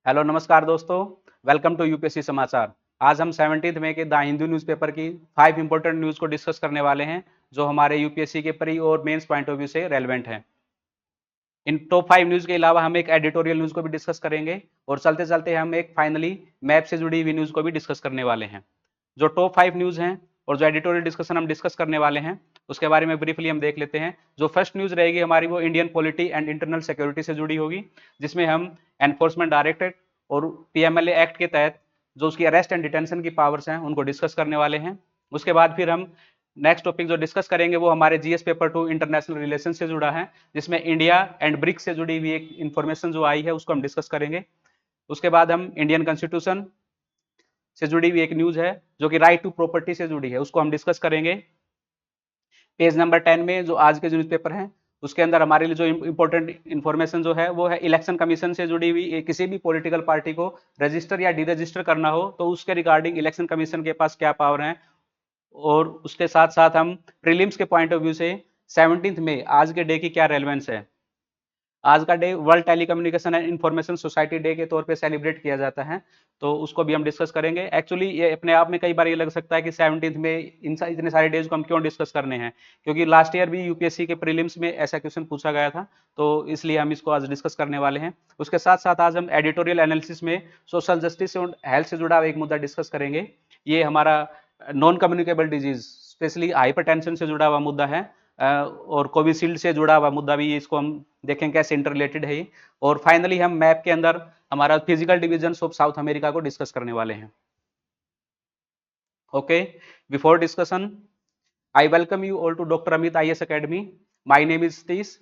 Hello नमस्कार दोस्तों। Welcome to UPSC समाचार। आज हम 17 मई के द हिंदू न्यूज़पेपर की 5 इंपॉर्टेंट न्यूज़ को डिस्कस करने वाले हैं जो हमारे यूपीएससी के प्री और मेंस पॉइंट ऑफ व्यू से रेलेवेंट हैं। इन टॉप 5 न्यूज़ के अलावा हम एक एडिटोरियल न्यूज़ को भी डिस्कस करेंगे और चलते चलते हम एक फाइनली मैप से जुड़ी हुई न्यूज़ को भी डिस्कस करने वाले हैं। जो टॉप 5 न्यूज़ हैं और जो एडिटोरियल डिस्कशन हम डिस्कस करने वाले हैं उसके बारे में ब्रीफली हम देख लेते हैं। जो फर्स्ट न्यूज़ रहेगी हमारी वो Indian polity and internal security से जुड़ी होगी, जिसमें हम एनफोर्समेंट डायरेक्टरेट और पीएमएलए एक्ट के तहत जो उसकी अरेस्ट एंड डिटेंशन की पावर्स हैं उनको डिस्कस करने वाले हैं। उसके बाद फिर हम नेक्स्ट टॉपिक जो डिस्कस करेंगे वो हमारे जीएस पेपर 2 इंटरनेशनल रिलेशन से जुड़ा है, जिसमें इंडिया एंड ब्रिक्स से जुड़ी हुई एक इंफॉर्मेशन जो आई है उसको हम डिस्कस करेंगे। उसके बाद हम इंडियन कॉन्स्टिट्यूशन से जुड़ी हुई एक न्यूज है जो कि राइट टू प्रॉपर्टी से जुड़ी है, उसको हम डिस्कस करेंगे। पेज नंबर 10 में जो आज के जो न्यूज़पेपर हैं उसके अंदर हमारे लिए जो इंपॉर्टेंट इन्फॉर्मेशन जो है वो है इलेक्शन कमीशन से जुड़ी हुई। किसी भी पॉलिटिकल पार्टी को रजिस्टर या डी रजिस्टर करना हो तो उसके रिगार्डिंग इलेक्शन कमीशन के पास क्या पावर है। और उसके साथ साथ हम प्रीलिम्स के पॉइंट ऑफ व्यू से 17 में आज के डे की क्या रेलेवेंस है। आज का day world telecommunication and information society day के तौर पे सेलिब्रेट किया जाता है, तो उसको भी हम डिस्कस करेंगे। एक्चुअली ये अपने आप में कई बार ये लग सकता है कि 17 में इतने सारे डेज को हम क्यों डिस्कस करने हैं, क्योंकि लास्ट ईयर भी यूपीएससी के प्रीलिम्स में ऐसा क्वेश्चन पूछा गया था, तो इसलिए हम इसको आज डिस्कस करने वाले हैं। उसके साथ साथ आज हम एडिटोरियल एनालिसिस में सोशल जस्टिस और हेल्थ से जुड़ा एक मुद्दा डिस्कस करेंगे। ये हमारा non communicable disease specially hypertension से जुड़ा हुआ मुद्दा है, और कोविशील्ड से जुड़ा हुआ मुद्दा भी, इसको हम देखें कैसे इंटर रिलेटेड है। और फाइनली हम मैप के अंदर हमारा physical division of South America को डिस्कस करने वाले हैं। Okay, before discussion I welcome you all to Dr. Amit IS Academy. My name is Satish.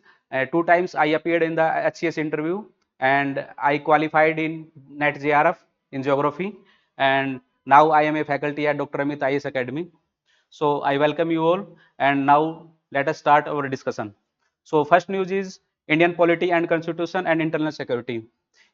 2 times I appeared in the HCS interview and I qualified in NET JRF in geography, and now I am a faculty at Dr. Amit IS Academy. So I welcome you all, and now let us start our discussion. So first news is Indian polity and constitution and internal security.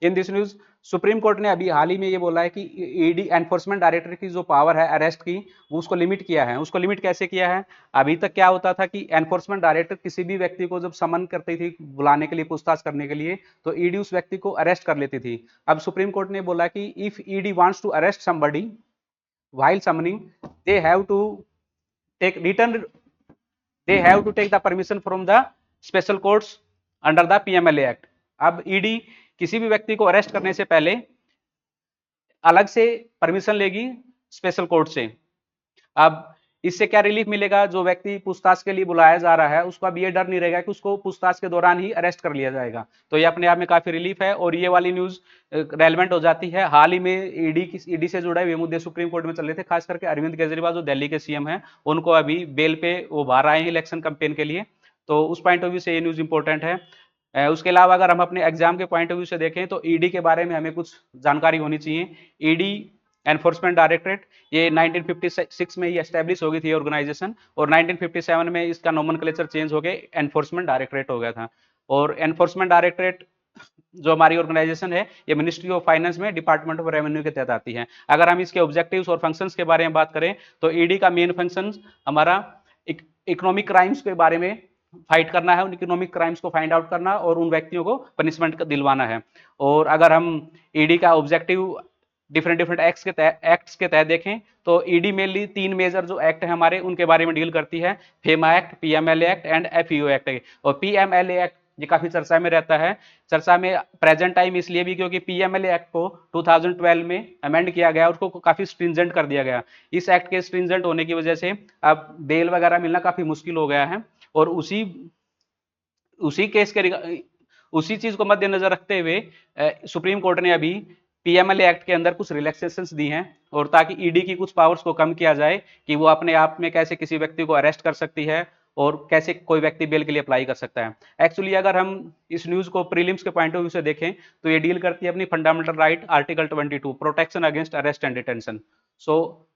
In this news supreme court ने अभी हाल ही में ये बोला है कि ED enforcement director की जो power है अरेस्ट की, वो उसको लिमिट किया है। उसको लिमिट कैसे किया है? अभी तक क्या होता था कि एनफोर्समेंट डायरेक्टर किसी भी व्यक्ति को जब समन करती थी बुलाने के लिए, पूछताछ करने के लिए, तो ईडी उस व्यक्ति को अरेस्ट कर लेती थी। अब सुप्रीम कोर्ट ने बोला कि if ED wants to arrest somebody while summoning, they have to take return they have to take the permission from the special courts under the PMLA act. अब ईडी किसी भी व्यक्ति को अरेस्ट करने से पहले अलग से परमिशन लेगी स्पेशल कोर्ट से। अब इससे क्या रिलीफ मिलेगा? जो व्यक्ति पूछताछ के लिए बुलाया जा रहा है उसको अब ये डर नहीं रहेगा कि उसको पूछताछ के दौरान ही अरेस्ट कर लिया जाएगा, तो ये अपने आप में काफी रिलीफ है। और ये वाली न्यूज रेलेवेंट हो जाती है। हाल ही में ईडी से जुड़े हुए मुद्दे सुप्रीम कोर्ट में चल रहे थे, खास करके अरविंद केजरीवाल जो दिल्ली के सीएम हैं उनको अभी बेल पे वो बाहर आए हैं इलेक्शन कैंपेन के लिए, तो उस पॉइंट ऑफ व्यू से ये न्यूज इंपॉर्टेंट है। उसके अलावा अगर हम अपने एग्जाम के पॉइंट ऑफ व्यू से देखें तो ईडी के बारे में हमें कुछ जानकारी होनी चाहिए। ईडी एनफोर्समेंट डायरेक्टरेट ये 1956 में ही एस्टेब्लिश हो गई थी ऑर्गेनाइजेशन, और 1957 में इसका नोमेनक्लेचर चेंज हो गए एनफोर्समेंट डायरेक्टरेट हो गया था। और एनफोर्समेंट डायरेक्टरेट जो हमारी ऑर्गेनाइजेशन है ये मिनिस्ट्री ऑफ फाइनेंस में डिपार्टमेंट ऑफ रेवेन्यू के तहत आती है। अगर हम इसके ऑब्जेक्टिव्स और फंक्शंस के बारे में बात करें तो ईडी का मेन फंक्शन हमारा इकोनॉमिक क्राइम्स के बारे में फाइट करना है, उन इकोनॉमिक क्राइम्स को फाइंड आउट करना और उन व्यक्तियों को पनिशमेंट दिलवाना है। और अगर हम ईडी का ऑब्जेक्टिव डिफरेंट एक्ट्स के तहत देखें तो ईडी मेनली 3 मेजर जो एक्ट है हमारे उनके बारे में डील करती है, FEMA act, PMLA act and FEO act. और पीएमएलए एक्ट ये काफी चर्चा में रहता है। चर्चा में प्रेजेंट टाइम इसलिए भी क्योंकि पीएमएलए एक्ट को 2012 में अमेंड किया गया, उसको काफी स्ट्रिंजेंट कर दिया गया। इस एक्ट के स्ट्रिंजेंट होने की वजह से अब बेल वगैरह मिलना काफी मुश्किल हो गया है। और उसी केस के उसी चीज को मद्देनजर रखते हुए सुप्रीम कोर्ट ने अभी पीएमएलए एक्ट के अंदर कुछ रिलैक्सेशंस दी हैं, और ताकि ईडी की कुछ पावर्स को कम किया जाए कि वो अपने आप में कैसे किसी व्यक्ति को अरेस्ट कर सकती है और कैसे कोई व्यक्ति बेल के लिए अप्लाई कर सकता है। एक्चुअली अगर हम इस न्यूज को प्रीलिम्स के पॉइंट ऑफ व्यू से देखें तो ये डील करती है अपनी fundamental right article 22 protection against arrest and detention. So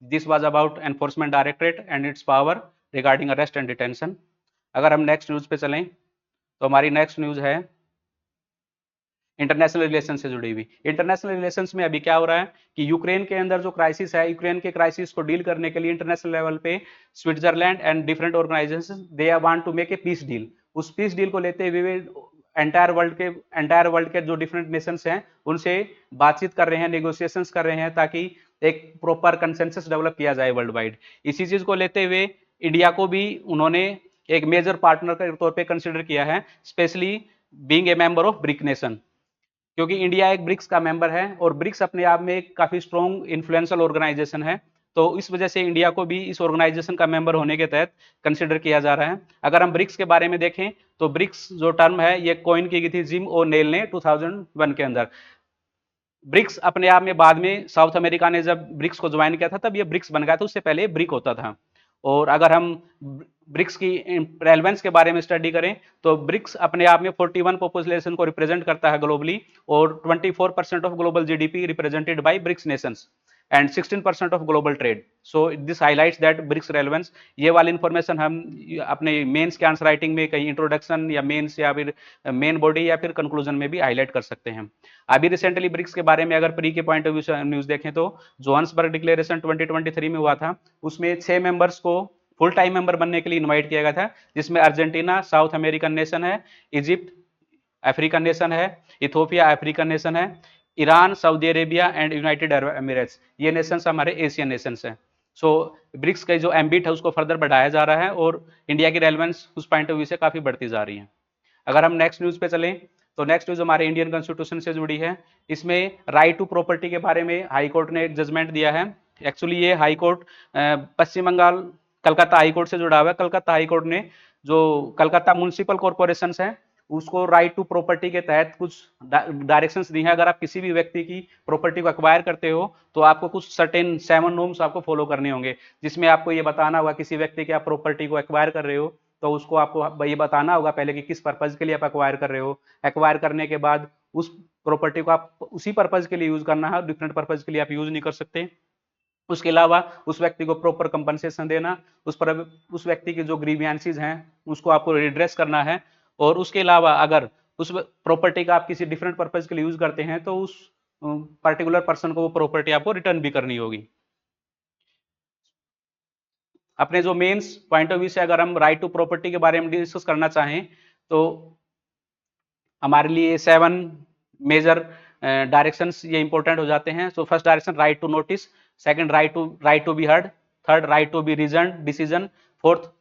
this was about enforcement directorate and it's power regarding arrest and detention. अगर हम नेक्स्ट न्यूज पे चलें तो हमारी नेक्स्ट न्यूज है इंटरनेशनल रिलेशन से जुड़ी हुई। इंटरनेशनल रिलेशंस में अभी क्या हो रहा है कि यूक्रेन के अंदर जो क्राइसिस है, यूक्रेन के क्राइसिस को डील करने के लिए इंटरनेशनल लेवल पे Switzerland and different organisations they want to make a peace deal. उस पीस डील को लेते हुए एंटायर वर्ल्ड के जो डिफरेंट नेशंस हैं उनसे बातचीत कर रहे हैं, नेगोशिएशंस कर रहे हैं, ताकि एक प्रॉपर कंसेंसस डेवलप किया जाए वर्ल्ड वाइड। इसी चीज को लेते हुए इंडिया को भी उन्होंने एक मेजर पार्टनर के तौर पे कंसिडर किया है, specially being a member of brick nation, क्योंकि इंडिया एक ब्रिक्स का मेंबर है और ब्रिक्स अपने आप में एक काफी स्ट्रॉन्ग इन्फ्लुएंशियल ऑर्गेनाइजेशन है। तो इस वजह से इंडिया को भी इस ऑर्गेनाइजेशन का मेंबर होने के तहत कंसिडर किया जा रहा है। अगर हम ब्रिक्स के बारे में देखें तो ब्रिक्स जो टर्म है ये कॉइन की गई थी जिम ओ नेल ने 2001 के अंदर। ब्रिक्स अपने आप में बाद में साउथ अमेरिका ने जब ब्रिक्स को ज्वाइन किया था तब ये ब्रिक्स बन गया था, उससे पहले ब्रिक होता था। और अगर हम ब्रिक्स की रेलेवेंस के बारे में स्टडी करें तो ब्रिक्स अपने आप में 41 पॉपुलेशन को रिप्रेजेंट करता है ग्लोबली, और 24% of global GDP represented by BRICS nations and 16% of global trade. So this highlights that BRICS relevance. ये वाली इंफॉर्मेशन हम अपने मेंस के आंसर राइटिंग में कहीं इंट्रोडक्शन या मेंस या फिर मेन बॉडी या फिर कंक्लूजन में भी हाईलाइट कर सकते हैं। अभी रिसेंटली ब्रिक्स के बारे में अगर प्री के पॉइंट ऑफ व्यू से न्यूज देखें तो जोहान्सबर्ग डिक्लेरेशन 2023 में हुआ था, उसमें 6 मेंबर्स को फुल टाइम मेंबर बनने के लिए इनवाइट किया गया था, जिसमें अर्जेंटीना साउथ अमेरिकन नेशन है, इजिप्ट अफ्रीकन नेशन है, इथोपिया अफ्रीकन नेशन है, Iran, Saudi Arabia and United Arab Emirates, ये नेशंस हमारे एशियन नेशंस हैं। सो ब्रिक्स का जो एम्बिट है उसको फर्दर बढ़ाया जा रहा है और इंडिया की रेलेवेंस उस पॉइंट ऑफ व्यू से काफी बढ़ती जा रही है। अगर हम नेक्स्ट न्यूज पे चलें तो नेक्स्ट न्यूज हमारे इंडियन कॉन्स्टिट्यूशन से जुड़ी है। इसमें राइट टू प्रॉपर्टी के बारे में हाई कोर्ट ने एक जजमेंट दिया है। एक्चुअली ये हाई कोर्ट पश्चिम बंगाल कलकत्ता हाई कोर्ट से जुड़ा हुआ है। कलकत्ता हाई कोर्ट ने जो कलकत्ता म्युनिसिपल कॉर्पोरेशन है उसको राइट टू प्रॉपर्टी के तहत कुछ डायरेक्शंस दी हैं। अगर आप किसी भी व्यक्ति की प्रॉपर्टी को एक्वायर करते हो तो आपको कुछ सर्टेन 7 नॉर्म्स आपको फॉलो करने होंगे, जिसमें आपको ये बताना होगा किसी व्यक्ति की आप प्रॉपर्टी को एक्वायर कर रहे हो तो उसको आपको ये बताना होगा पहले कि किस पर्पज के लिए आप एक्वायर कर रहे हो। एक्वायर करने के बाद उस प्रॉपर्टी को आप उसी पर्पज के लिए यूज करना है, डिफरेंट पर्पज के लिए आप यूज नहीं कर सकते। उसके अलावा उस व्यक्ति को प्रॉपर कंपनसेशन देना, उस व्यक्ति के जो ग्रीवियंसेस हैं उसको आपको रिड्रेस करना है, और उसके अलावा अगर उस प्रॉपर्टी का आप किसी डिफरेंट पर्पज के लिए यूज करते हैं तो उस पर्टिकुलर पर्सन को वो प्रॉपर्टी आपको रिटर्न भी करनी होगी। अपने जो मेंस पॉइंट ऑफ व्यू से अगर हम राइट टू प्रॉपर्टी के बारे में डिस्कस करना चाहें तो हमारे लिए 7 मेजर डायरेक्शंस ये इंपॉर्टेंट हो जाते हैं। So first direction right to notice, second right to be heard, third right to be reason decision, fourth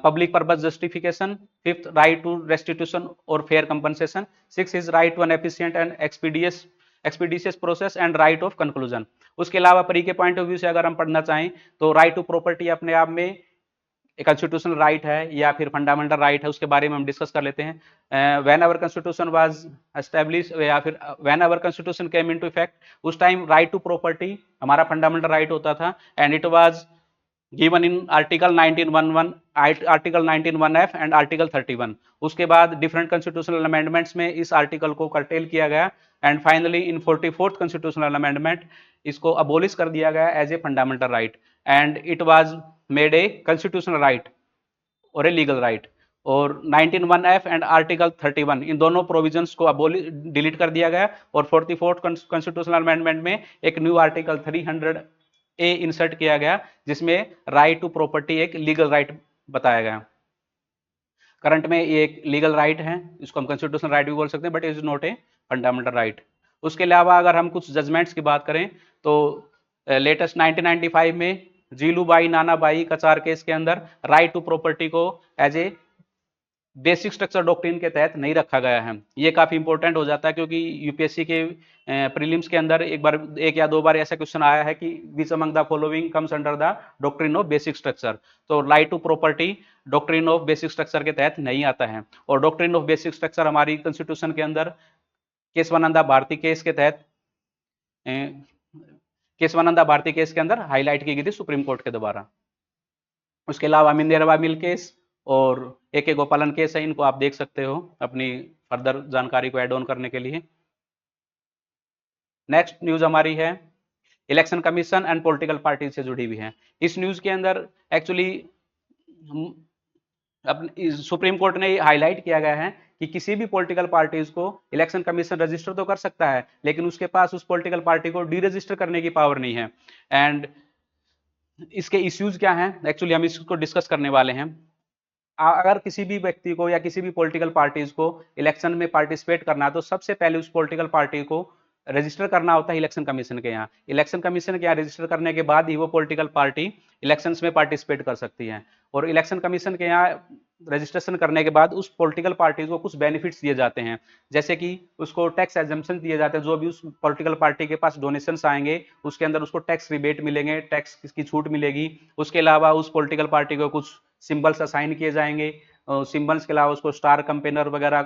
public purpose justification, fifth right to restitution और fair compensation, six is right to an efficient and expeditious process and right of conclusion. उसके अलावा pre के point of view से अगर हम पढ़ना चाहें तो राइट टू प्रॉपर्टी अपने आप में एक कॉन्स्टिट्यूशनल राइट है या फिर फंडामेंटल राइट है, उसके बारे में हम डिस्कस कर लेते हैं। When our constitution was establish या फिर when our constitution came into effect, उस टाइम राइट टू प्रॉपर्टी हमारा फंडामेंटल राइट होता था and it was given in article 1911, article 19(1)(f) and article 31। उसके बाद डिफरेंट कॉन्स्टिट्यूशनल अमेंडमेंट्स में इस आर्टिकल को कर्टेल किया गया and finally in 44th constitutional amendment इसको अबोलिश कर दिया गया as a fundamental right and it was made a constitutional right और ए लीगल राइट। और 19(1)(f) एंड आर्टिकल 31 इन दोनों प्रोविजंस को डिलीट कर दिया गया और 44th कॉन्स्टिट्यूशनल अमेंडमेंट में एक न्यू आर्टिकल 300A इंसर्ट किया गया जिसमें राइट टू प्रॉपर्टी एक लीगल राइट बताया गया। करंट में ये एक लीगल राइट है, इसको हम कॉन्स्टिट्यूशनल राइट भी बोल सकते हैं but is not a fundamental right. उसके अलावा अगर हम कुछ जजमेंट्स की बात करें तो लेटेस्ट 1995 में जीलूबाई नानाबाई कचार केस के अंदर राइट टू प्रॉपर्टी को as a basic structure doctrine के तहत नहीं रखा गया है। ये काफी इंपॉर्टेंट हो जाता है क्योंकि यूपीएससी के प्रीलिम्स के अंदर एक या दो बार ऐसा क्वेश्चन आया है कि which among the following comes under the doctrine of basic structure. तो right to property doctrine of basic structure के तहत नहीं आता है और डॉक्ट्रिन ऑफ बेसिक स्ट्रक्चर हमारी कॉन्स्टिट्यूशन के अंदर केशवानंदा भारती केस के तहत केशवानंदा भारती केस के अंदर हाईलाइट की गई थी सुप्रीम कोर्ट के द्वारा। उसके अलावा मिंदेरवा मिल केस और AK गोपालन केस है, इनको आप देख सकते हो अपनी फर्दर जानकारी को ऐड ऑन करने के लिए। नेक्स्ट न्यूज हमारी है election commission and political party से जुड़ी हुई है। इस न्यूज के अंदर एक्चुअली सुप्रीम कोर्ट ने हाईलाइट किया गया है कि किसी भी पॉलिटिकल पार्टीज को इलेक्शन कमीशन रजिस्टर तो कर सकता है लेकिन उसके पास उस पॉलिटिकल पार्टी को डी रजिस्टर करने की पावर नहीं है। एंड इसके इश्यूज क्या हैं, एक्चुअली हम इसको डिस्कस करने वाले हैं। अगर किसी भी व्यक्ति को या किसी भी पॉलिटिकल पार्टीज को इलेक्शन में पार्टिसिपेट करना है तो सबसे पहले उस पॉलिटिकल पार्टी को रजिस्टर करना होता है इलेक्शन कमीशन के यहाँ। इलेक्शन कमीशन के यहाँ रजिस्टर करने के बाद ही वो पॉलिटिकल पार्टी इलेक्शंस में पार्टिसिपेट कर सकती है। और इलेक्शन कमीशन के यहाँ रजिस्ट्रेशन करने के बाद उस पॉलिटिकल पार्टी को कुछ बेनिफिट्स दिए जाते हैं, जैसे कि उसको टैक्स एग्जम्पशन दिए जाते हैं। जो भी उस पॉलिटिकल पार्टी के पास डोनेशंस आएंगे उसके अंदर उसको टैक्स रिबेट मिलेंगे, टैक्स की छूट मिलेगी। उसके अलावा उस पॉलिटिकल पार्टी को कुछ सिंबल्स असाइन किए जाएंगे। सिंबल्स के अलावा उसको स्टार कंपेनर वगैरह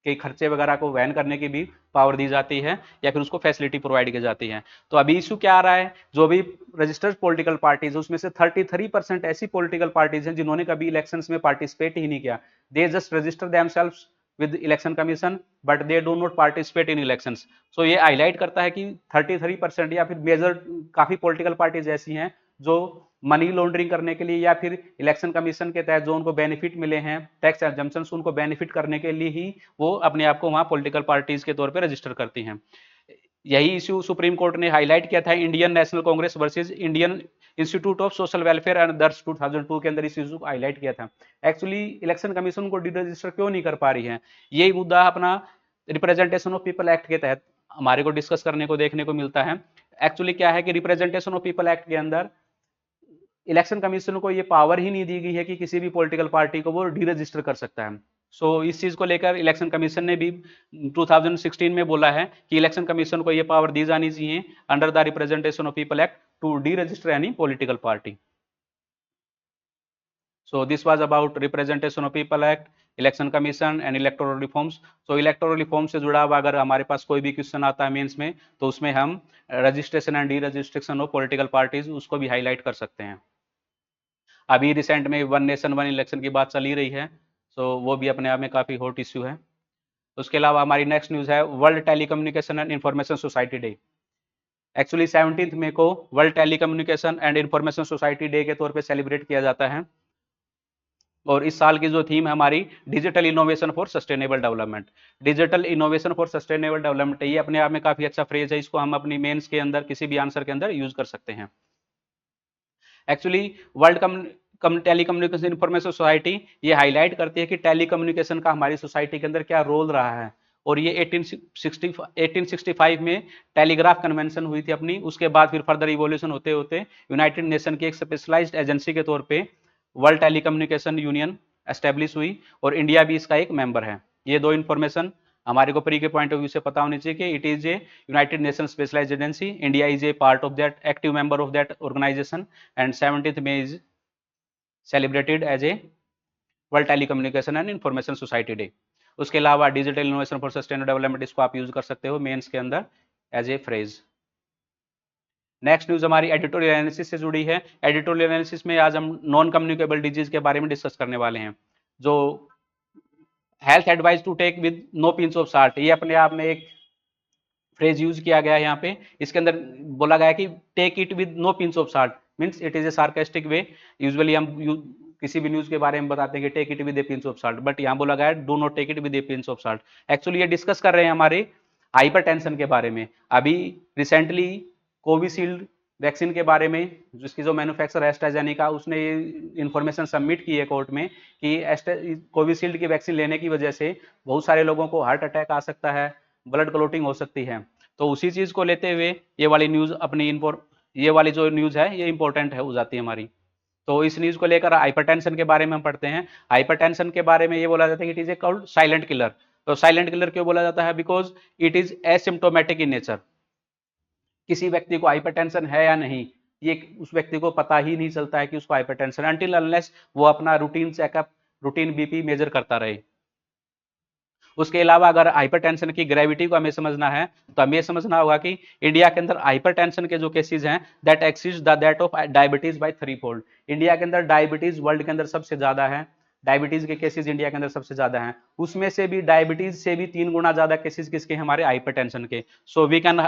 के खर्चे वगैरह को वहन करने की भी पावर दी जाती है, या फिर उसको फैसिलिटी प्रोवाइड की जाती है। तो अभी इशू क्या आ रहा है, जो भी रजिस्टर्ड पॉलिटिकल पार्टीज उसमें से 33% ऐसी पॉलिटिकल पार्टीज हैं जिन्होंने कभी इलेक्शंस में पार्टिसिपेट ही नहीं किया। They just register themselves with election commission but they do not participate in elections. So ये हाईलाइट करता है कि 33% या फिर मेजर काफी पॉलिटिकल पार्टीज ऐसी हैं जो मनी लॉन्ड्रिंग करने के लिए या फिर इलेक्शन कमीशन के तहत जो उनको बेनिफिट मिले हैं, टैक्स एग्जम्पशंस, उनको बेनिफिट करने के लिए ही वो अपने आप को वहां पॉलिटिकल पार्टीज के तौर पे रजिस्टर करती हैं। यही इश्यू सुप्रीम कोर्ट ने हाईलाइट किया था Indian national Congress versus Indian institute of social welfare and others 2002 के अंदर इस इशू को हाईलाइट किया था। एक्चुअली इलेक्शन कमीशन को डी रजिस्टर क्यों नहीं कर पा रही है, यही मुद्दा अपना रिप्रेजेंटेशन ऑफ पीपल एक्ट के तहत हमारे को डिस्कस करने को देखने को मिलता है। एक्चुअली क्या है कि रिप्रेजेंटेशन ऑफ पीपल एक्ट के अंदर इलेक्शन कमीशन को ये पावर ही नहीं दी गई है कि किसी भी पॉलिटिकल पार्टी को वो डी रजिस्टर कर सकता है। इस चीज को लेकर इलेक्शन कमीशन ने भी 2016 में बोला है कि इलेक्शन कमीशन को ये पावर दी जानी चाहिए under the representation of people act to deregister any political party. So this was about representation of people act, election commission and electoral reforms. Electoral reform से जुड़ा हुआ अगर हमारे पास कोई भी क्वेश्चन आता है मेंस में तो उसमें हम registration and D registration of political parties उसको भी हाईलाइट कर सकते हैं। अभी रिसेंट में वन नेशन वन इलेक्शन की बात चली रही है, वो भी अपने आप में काफ़ी हॉट इश्यू है। उसके अलावा हमारी नेक्स्ट न्यूज़ है world telecommunication and information society day. Actually 17 मई को world telecommunication and information society day के तौर पे सेलिब्रेट किया जाता है। और इस साल की जो थीम है हमारी digital innovation for sustainable development. Digital innovation for sustainable development, ये अपने आप में काफ़ी अच्छा फ्रेज है, इसको हम अपनी मेंस के अंदर किसी भी आंसर के अंदर यूज कर सकते हैं। Actually world telecommunication information society ये हाईलाइट करती है कि टेलीकम्युनिकेशन का हमारी सोसाइटी के अंदर क्या रोल रहा है। और ये 1865 में टेलीग्राफ कन्वेंशन हुई थी अपनी, उसके बाद फिर फर्दर इवोल्यूशन होते होते यूनाइटेड नेशन की एक स्पेशलाइज्ड एजेंसी के तौर पे वर्ल्ड टेलीकम्युनिकेशन यूनियन एस्टेब्लिश हुई और इंडिया भी इसका एक मेंबर है। ये दो इंफॉर्मेशन हमारे को प्री के पॉइंट ऑफ व्यू से पता होनी चाहिए कि it is a United Nation specialised agency, India is a part of that, active member of that organisation, and 17th May is celebrated as a world telecommunication and information society day. उसके अलावा digital innovation for sustainable development, इसको आप use कर सकते हो mains के अंदर as a phrase. Next news हमारी एडिटोरियल एनालिसिस से जुड़ी है। एडिटोरियल एनालिसिस में आज हम नॉन कम्युनिकेबल डिजीज के बारे में डिस्कस करने वाले हैं। जो health advice to take with no pinch of salt, ये अपने आप में एक फ्रेज यूज किया गया है यहाँ पे। इसके अंदर बोला गया है कि take it with no pinch of salt, means it is a sarcastic way. Usually हम किसी भी न्यूज के बारे में बताते हैं कि take it with a pinch of salt, but यहाँ बोला गया है do not take it with a pinch of salt. Actually ये डिस्कस कर रहे हैं हमारे हाइपरटेंशन के बारे में। अभी रिसेंटली कोविशील्ड वैक्सीन के बारे में, जिसकी जो मैन्युफैक्चर एस्ट्राजेनेका, उसने ये इन्फॉर्मेशन सबमिट की है कोर्ट में कि कोविशील्ड की वैक्सीन लेने की वजह से बहुत सारे लोगों को हार्ट अटैक आ सकता है, ब्लड क्लोटिंग हो सकती है। तो उसी चीज को लेते हुए ये वाली न्यूज ये वाली जो न्यूज है ये इंपॉर्टेंट है हो जाती है हमारी। तो इस न्यूज को लेकर हाइपरटेंशन के बारे में हम पढ़ते हैं। हाइपरटेंशन के बारे में ये बोला जाता है कि it is A called silent killer. तो साइलेंट किलर क्यों बोला जाता है? Because it is asymptomatic in nature. किसी व्यक्ति को हाइपरटेंशन है या नहीं, ये उस व्यक्ति को पता ही नहीं चलता है कि उसको हाइपरटेंशन, अनटिल अनलेस वो अपना routine checkup, routine BP measure करता रहे। उसके अलावा अगर हाइपरटेंशन की ग्रेविटी को हमें समझना है तो हमें समझना होगा कि इंडिया के अंदर हाइपरटेंशन के जो केसेस हैं that exceeds the that of diabetes by 3-fold। India के अंदर डायबिटीज वर्ल्ड के अंदर सबसे ज्यादा है, डायबिटीज के केसेस इंडिया के अंदर सबसे ज्यादा हैं। उसमें से भी डायबिटीज से भी 3 गुना ज्यादा केसेस किसके? हमारे हाइपरटेंशन के। So we can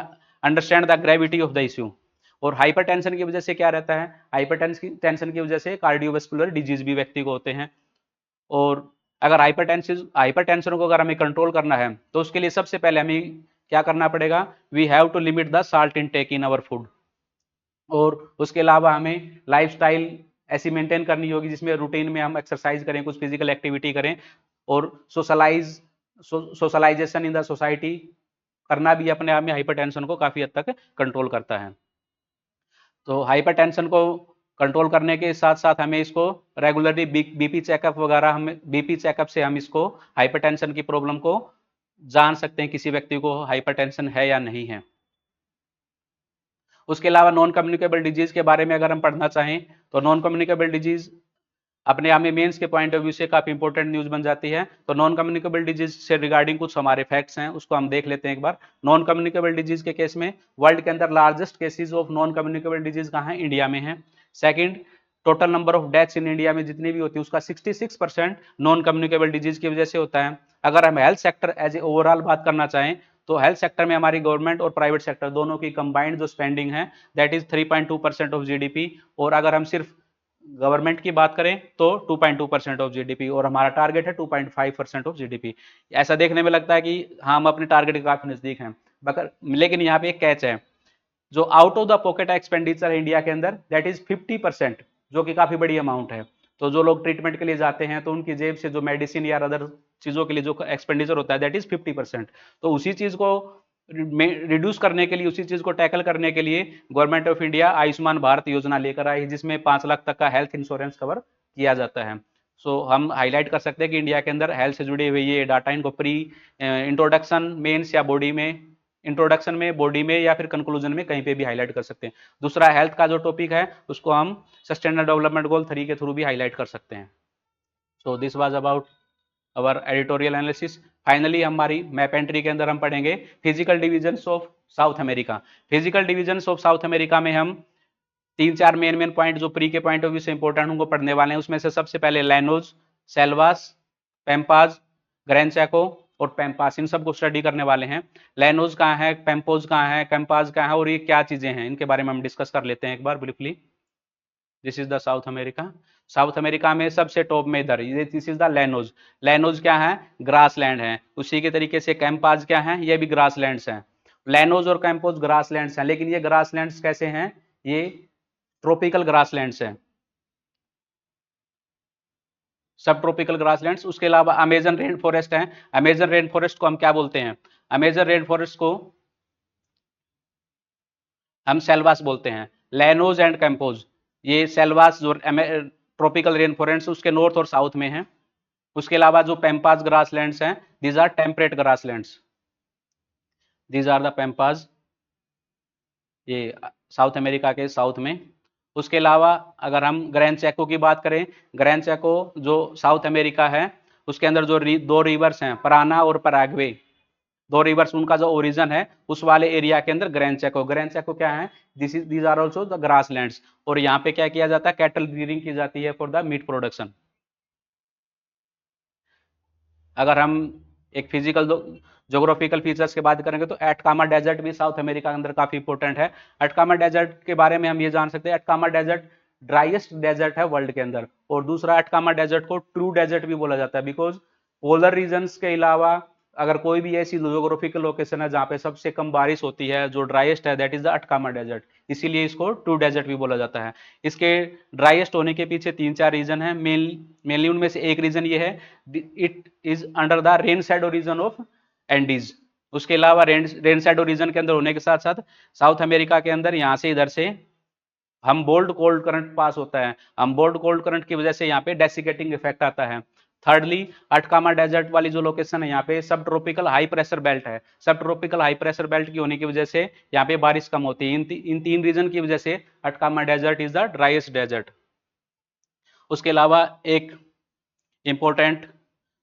understand the gravity of the issue. और हाइपरटेंशन की वजह से क्या रहता है? हाइपरटेंशन की वजह से कार्डियोवास्कुलर डिजीज भी व्यक्ति को होते हैं। और अगर हाइपरटेंशन को अगर हमें कंट्रोल करना है तो उसके लिए सबसे पहले हमें क्या करना पड़ेगा? We have to limit the salt intake in our food. और उसके अलावा हमें लाइफस्टाइल ऐसी मेंटेन करनी होगी जिसमें रूटीन में हम एक्सरसाइज करें, कुछ फिजिकल एक्टिविटी करें, और सोशलाइजेशन इन द सोसाइटी करना भी अपने आप में हाइपरटेंशन को काफी हद तक कंट्रोल करता है। तो हाइपरटेंशन को कंट्रोल करने के साथ साथ हमें इसको रेगुलरली बीपी चेकअप वगैरह, हमें बीपी चेकअप से हम इसको हाइपरटेंशन की प्रॉब्लम को जान सकते हैं किसी व्यक्ति को हाइपरटेंशन है या नहीं है। उसके अलावा नॉन कम्युनिकेबल डिजीज के बारे में अगर हम पढ़ना चाहें तो नॉन कम्युनिकेबल डिजीज अपने आप में मेंस के पॉइंट ऑफ व्यू से काफी इंपॉर्टेंट न्यूज बन जाती है। तो नॉन कम्युनिकेबल डिजीज से रिगार्डिंग कुछ हमारे फैक्ट्स हैं, उसको हम देख लेते हैं एक बार। नॉन कम्युनिकेबल डिजीज के केस में वर्ल्ड के अंदर largest cases of non communicable disease कहाँ है? इंडिया में है। Second, total number of deaths in India में जितनी भी होती है उसका 66% नॉन कम्युनिकेबल डिजीज की वजह से होता है। अगर हम health sector as a overall बात करना चाहें तो हेल्थ सेक्टर में हमारी गवर्नमेंट और प्राइवेट सेक्टर दोनों की कंबाइंड जो स्पेंडिंग है दैट इज 3.2% ऑफ जीडीपी, और अगर हम सिर्फ गवर्नमेंट की बात करें तो 2.2% ऑफ जीडीपी, और हमारा टारगेट है 2.5% ऑफ जीडीपी। ऐसा देखने में लगता है कि हाँ हम अपने टारगेट के काफी नजदीक हैं, मगर लेकिन यहाँ पे एक कैच है, जो out of the pocket expenditure है इंडिया के अंदर दैट इज 50%, जो कि काफी बड़ी अमाउंट है। तो जो लोग ट्रीटमेंट के लिए जाते हैं तो उनकी जेब से जो मेडिसिन या अदर चीजों के लिए जो एक्सपेंडिचर होता है दैट इज 50%। तो उसी चीज को रिड्यूस करने के लिए, उसी चीज को टैकल करने के लिए government of India Ayushman Bharat योजना लेकर आई, जिसमें 5 लाख तक का हेल्थ इंश्योरेंस कवर किया जाता है। सो हम हाईलाइट कर सकते हैं कि इंडिया के अंदर हेल्थ से जुड़े हुए ये डाटा इनको प्री इंट्रोडक्शन, मेंस या बॉडी में, इंट्रोडक्शन में, बॉडी में या फिर कंक्लूजन में कहीं पे भी हाईलाइट कर सकते हैं। दूसरा हेल्थ का जो टॉपिक है उसको हम सस्टेनेबल डेवलपमेंट गोल 3 के थ्रू भी हाईलाइट कर सकते हैं। So this was about our editorial analysis. Finally हमारी मैप एंट्री के अंदर हम पढ़ेंगे physical divisions of South America. Physical divisions of South America में हम 3-4 मेन पॉइंट जो प्री के पॉइंट ऑफ व्यू से इंपॉर्टेंट उनको पढ़ने वाले हैं। उसमें से सबसे पहले लैनोज, सेल्वास, पेम्पाज, ग्रैंड चैको और पेम्पास, इन सबको स्टडी करने वाले हैं। लैनोज कहाँ है, पेम्पोज कहाँ है, कैम्पाज कहाँ है और ये क्या चीजें हैं, इनके बारे में हम डिस्कस कर लेते हैं एक बार briefly. This is the South America. South America में सबसे टॉप में इधर ये this is the Llanos. Llanos क्या है? ग्रास लैंड है। उसी के तरीके से कैम्पाज क्या है? ये भी ग्रास लैंड्स हैं। लैनोज और कैम्पोज ग्रास लैंड्स हैं, लेकिन ये ग्रास लैंड्स कैसे हैं? ये ट्रॉपिकल ग्रासलैंड्स हैं, सब ट्रॉपिकल ग्रासलैंड्स। उसके अलावा अमेजन रेन फॉरेस्ट है। अमेजन रेन फॉरेस्ट को हम क्या बोलते हैं? अमेजन रेन फॉरेस्ट को हम सेल्वास बोलते हैं। लैनोज एंड कैम्पोज, ये सेल्वास जो ट्रॉपिकल रेन फॉरेस्ट उसके नॉर्थ और साउथ में है। उसके अलावा जो पेम्पाज ग्रासलैंड्स हैं these are temperate grasslands, these are the Pampas, ये साउथ अमेरिका के साउथ में। उसके अलावा अगर हम ग्रैंड चैको की बात करें, ग्रैंड चैको जो साउथ अमेरिका है उसके अंदर जो दो रिवर्स हैं, पराना और पराग्वे, दो रिवर्स, उनका जो ओरिजिन है उस वाले एरिया के अंदर ग्रैंड चैको। ग्रैंड चैको क्या है? These are also the grasslands. और यहाँ पे क्या किया जाता है? कैटल ब्रीडिंग की जाती है फॉर द मीट प्रोडक्शन। अगर हम एक फिजिकल जोग्राफिकल फीचर्स की बात करेंगे तो एटकामा डेजर्ट भी साउथ अमेरिका के अंदर काफी इंपॉर्टेंट है। एटकामा डेजर्ट के बारे में हम ये जान सकते हैं, एटकामा डेजर्ट ड्राइएस्ट डेजर्ट है वर्ल्ड के अंदर। और दूसरा, एटकामा डेजर्ट को ट्रू डेजर्ट भी बोला जाता है, बिकॉज पोलर रीजन्स के अलावा अगर कोई भी ऐसी जोग्राफिकल लोकेशन है जहाँ पे सबसे कम बारिश होती है, जो ड्राइएस्ट है, that is the Atacama desert, इसीलिए इसको ट्रू डेजर्ट भी बोला जाता है। इसके ड्राइएस्ट होने के पीछे 3-4 रीजन है, मेनली उनमें से एक रीजन ये है, it is under the rain shadow reason of Andes. उसके अलावा रेन शैडो रीजन के अंदर होने के साथ साथ साउथ अमेरिका के अंदर यहाँ से इधर से हम बोल्ड कोल्ड करंट पास होता है, हम बोल्ड कोल्ड करंट की वजह से यहाँ पे डेसिकेटिंग इफेक्ट आता है। थर्डली, अटकामा डेजर्ट वाली जो लोकेशन है यहाँ पे सब ट्रॉपिकल हाई प्रेशर बेल्ट है। सब ट्रॉपिकल हाई प्रेशर बेल्ट की होने की वजह से यहाँ पे बारिश कम होती है। इन 3 रीजन की वजह से Atacama desert is the driest desert. उसके अलावा एक इंपॉर्टेंट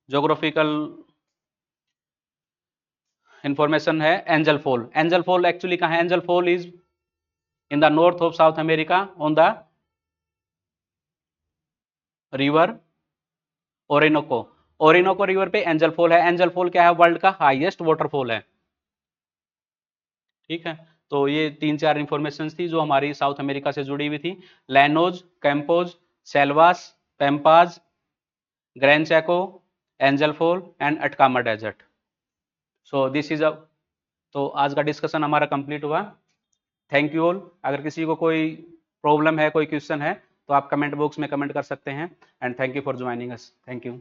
जोग्राफिकल इंफॉर्मेशन है Angel Fall. Angel Fall actually कहाँ है? Angel Fall is in the north of South America on the river Orinoco. Orinoco river पे एंजल फॉल है। Angel Fall क्या है? वर्ल्ड का हाईएस्ट वाटरफॉल है। ठीक है, तो ये 3-4 इंफॉर्मेशन थी जो हमारी साउथ अमेरिका से जुड़ी हुई थी। Llanos, Campos, Selvas, Pampas, Grand Chaco, Angel Fall and Atacama Desert. So this is a, तो आज का डिस्कशन हमारा कंप्लीट हुआ। Thank you all. अगर किसी को कोई प्रॉब्लम है, कोई क्वेश्चन है तो आप कमेंट बॉक्स में कमेंट कर सकते हैं। And thank you for joining us. Thank you.